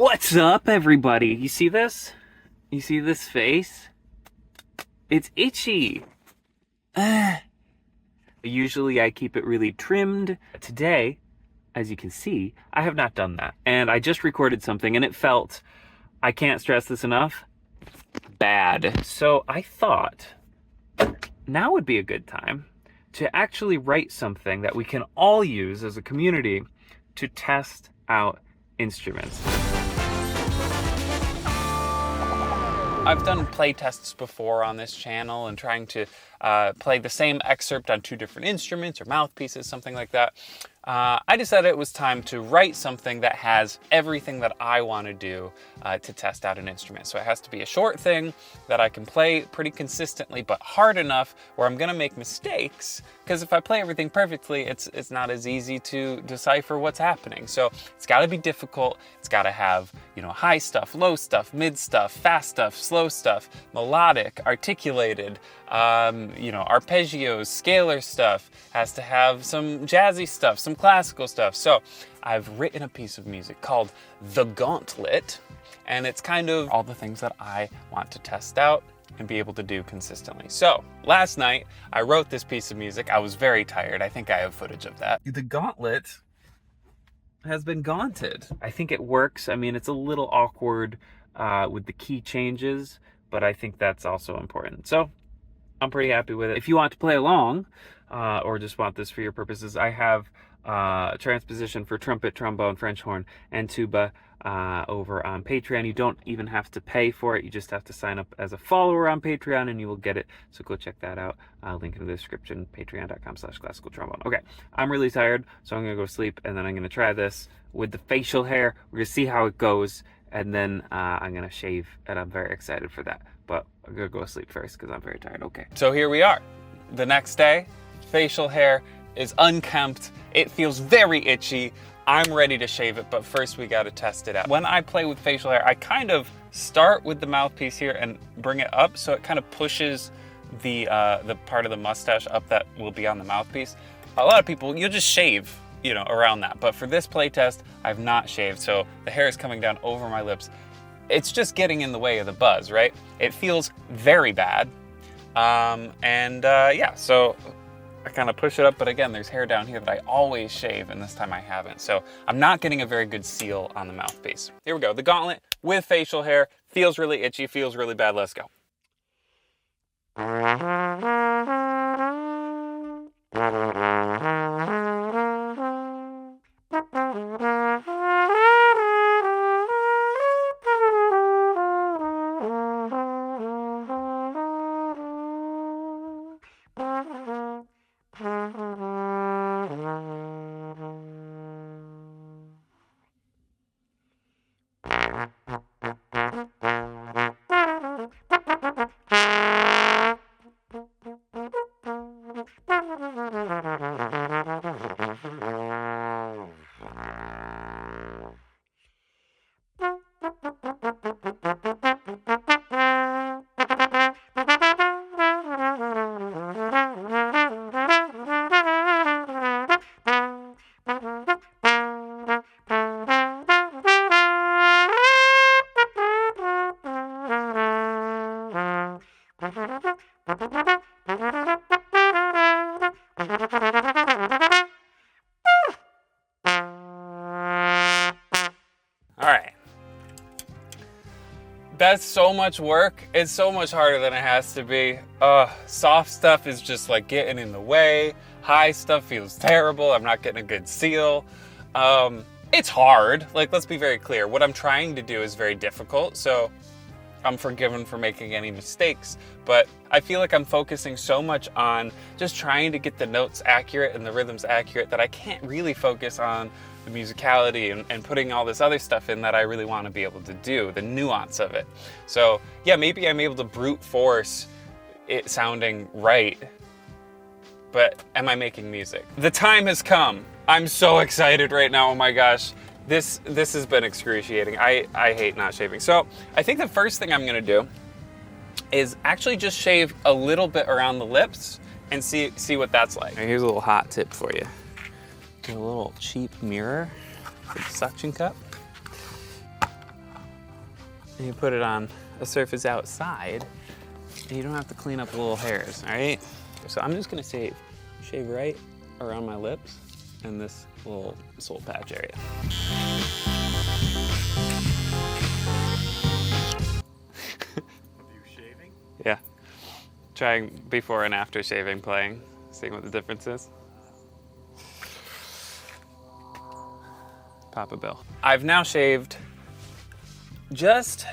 What's up, everybody? You see this? You see this face? It's itchy. Usually I keep it really trimmed. Today, as you can see, I have not done that. And I just recorded something and it felt, I can't stress this enough, bad. So I thought now would be a good time to actually write something that we can all use as a community to test out instruments. I've done play tests before on this channel and trying to play the same excerpt on two different instruments or mouthpieces, something like that. I decided it was time to write something that has everything that I want to do to test out an instrument. So it has to be a short thing that I can play pretty consistently, but hard enough where I'm going to make mistakes, because if I play everything perfectly, it's not as easy to decipher what's happening. So it's got to be difficult. It's got to have, you know, high stuff, low stuff, mid stuff, fast stuff, slow stuff, melodic, articulated, you know, arpeggios, scalar stuff, has to have some jazzy stuff, some classical stuff. So I've written a piece of music called The Gauntlet, and it's kind of all the things that I want to test out and be able to do consistently. So last night I wrote this piece of music. I was very tired. I think I have footage of that. The Gauntlet has been gaunted. I think it works. I mean, it's a little awkward with the key changes, but I think that's also important. So I'm pretty happy with it. If you want to play along, or just want this for your purposes, I have transposition for trumpet, trombone, French horn, and tuba over on Patreon. You don't even have to pay for it. You just have to sign up as a follower on Patreon and you will get it. So go check that out. Link in the description, patreon.com/classical trombone. Okay, I'm really tired, so I'm gonna go sleep and then I'm gonna try this with the facial hair. We're gonna see how it goes, and then I'm gonna shave, and I'm very excited for that. But I'm gonna go sleep first because I'm very tired. Okay. So here we are. The next day, facial hair is unkempt. It feels very itchy. I'm ready to shave it, but first we gotta test it out. When I play with facial hair, I kind of start with the mouthpiece here and bring it up so it kind of pushes the part of the mustache up that will be on the mouthpiece. A lot of people, you'll just shave, you know, around that. But for this play test, I've not shaved, so the hair is coming down over my lips. It's just getting in the way of the buzz, right? It feels very bad. Yeah, so I kind of push it up, but again, there's hair down here that I always shave, and this time I haven't. So I'm not getting a very good seal on the mouthpiece. Here we go, the Gauntlet with facial hair. Feels really itchy, feels really bad. Let's go. All right. That's so much work. It's so much harder than it has to be. Soft stuff is just like getting in the way. High stuff feels terrible. I'm not getting a good seal. It's hard. Like, let's be very clear. What I'm trying to do is very difficult, so I'm forgiven for making any mistakes. But I feel like I'm focusing so much on just trying to get the notes accurate and the rhythms accurate that I can't really focus on the musicality and putting all this other stuff in that I really want to be able to do, the nuance of it. So yeah, maybe I'm able to brute force it sounding right, but am I making music? The time has come. I'm so excited right now, oh my gosh. This has been excruciating. I hate not shaving. So I think the first thing I'm gonna do is actually just shave a little bit around the lips and see what that's like. Here's a little hot tip for you. Get a little cheap mirror with a suction cup. and you put it on a surface outside, and you don't have to clean up little hairs, all right? So I'm just gonna shave right around my lips and this little soul patch area. Of you shaving? Yeah. Trying before and after shaving, playing, seeing what the difference is. Papa Bill. I've now shaved just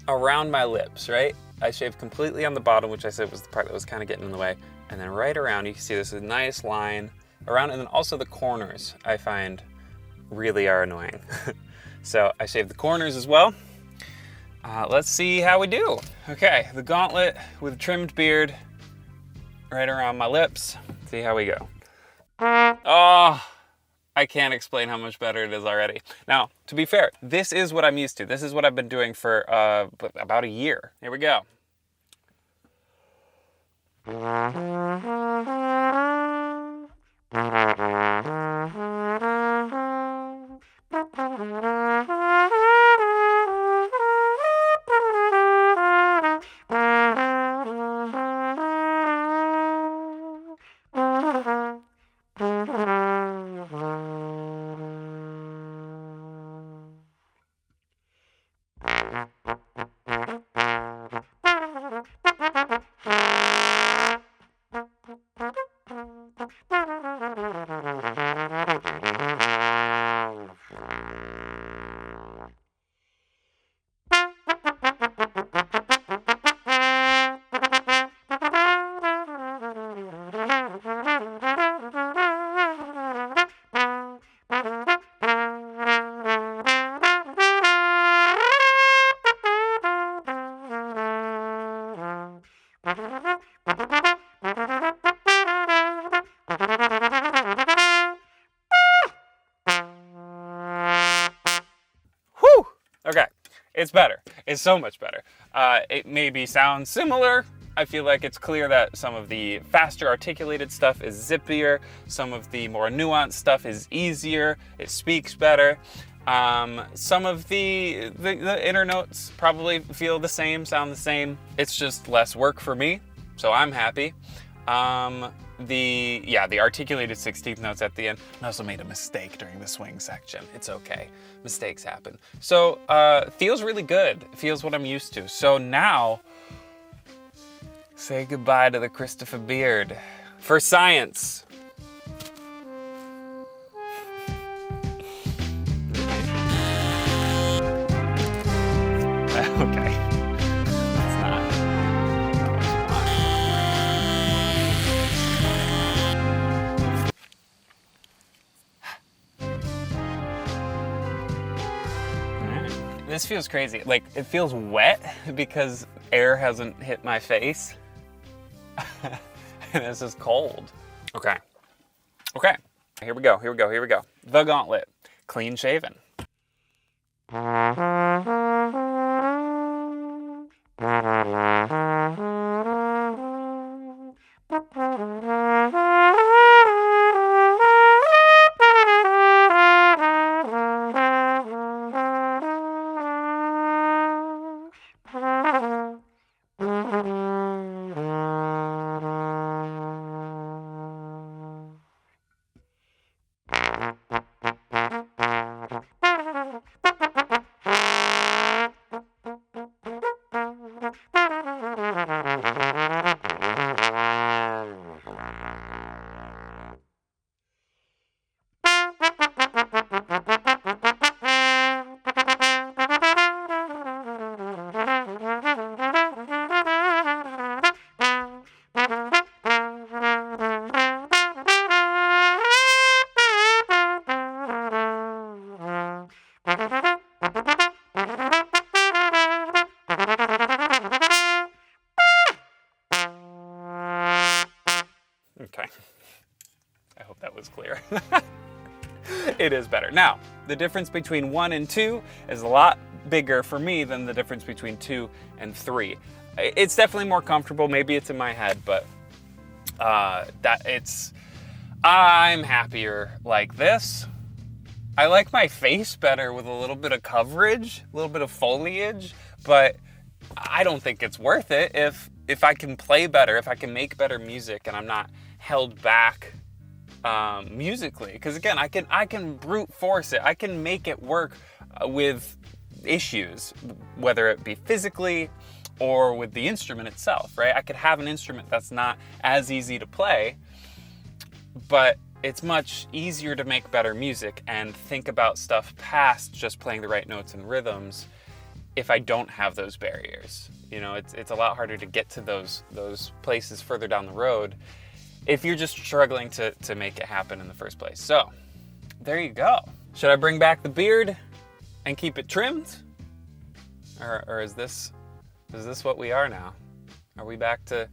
around my lips, right? I shaved completely on the bottom, which I said was the part that was kind of getting in the way. And then right around, you can see this is a nice line around, and then also the corners I find really are annoying. So I shaved the corners as well. Let's see how we do. Okay, the gauntlet with trimmed beard right around my lips. See how we go. Oh, I can't explain how much better it is already. Now, to be fair, this is what I'm used to. This is what I've been doing for about a year. Here we go. Whew! Okay, it's better. It's so much better. It maybe sounds similar. I feel like it's clear that some of the faster articulated stuff is zippier. Some of the more nuanced stuff is easier. It speaks better. Some of the inner notes probably feel the same, sound the same. It's just less work for me, so I'm happy. The articulated 16th notes at the end. I also made a mistake during the swing section. It's okay. Mistakes happen. So, feels really good. Feels what I'm used to. So now, say goodbye to the Christopher beard. For science. Okay. It's not. This feels crazy. Like, it feels wet because air hasn't hit my face. And this is cold. Okay. Okay. Here we go. Here we go. Here we go. The gauntlet. Clean shaven. Okay. I hope that was clear. It is better. Now, the difference between 1 and 2 is a lot bigger for me than the difference between 2 and 3. It's definitely more comfortable. Maybe it's in my head, but I'm happier like this. I like my face better with a little bit of coverage, a little bit of foliage, but I don't think it's worth it if I can play better, if I can make better music and I'm not held back musically. Because again, I can brute force it. I can make it work with issues, whether it be physically or with the instrument itself, right? I could have an instrument that's not as easy to play, but it's much easier to make better music and think about stuff past just playing the right notes and rhythms if I don't have those barriers. You know, it's a lot harder to get to those places further down the road if you're just struggling to make it happen in the first place. So, there you go. Should I bring back the beard and keep it trimmed? Or is this what we are now? Are we back to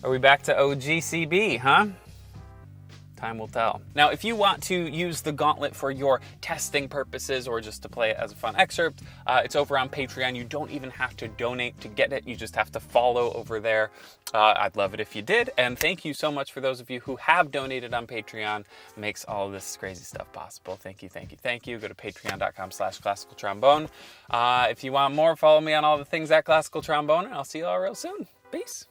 OGCB, huh? Time will tell. Now, if you want to use the gauntlet for your testing purposes or just to play it as a fun excerpt, it's over on Patreon. You don't even have to donate to get it. You just have to follow over there. I'd love it if you did. And thank you so much for those of you who have donated on Patreon. Makes all this crazy stuff possible. Thank you, thank you, thank you. Go to patreon.com/classicaltrombone. If you want more, follow me on all the things at Classical Trombone, and I'll see you all real soon. Peace.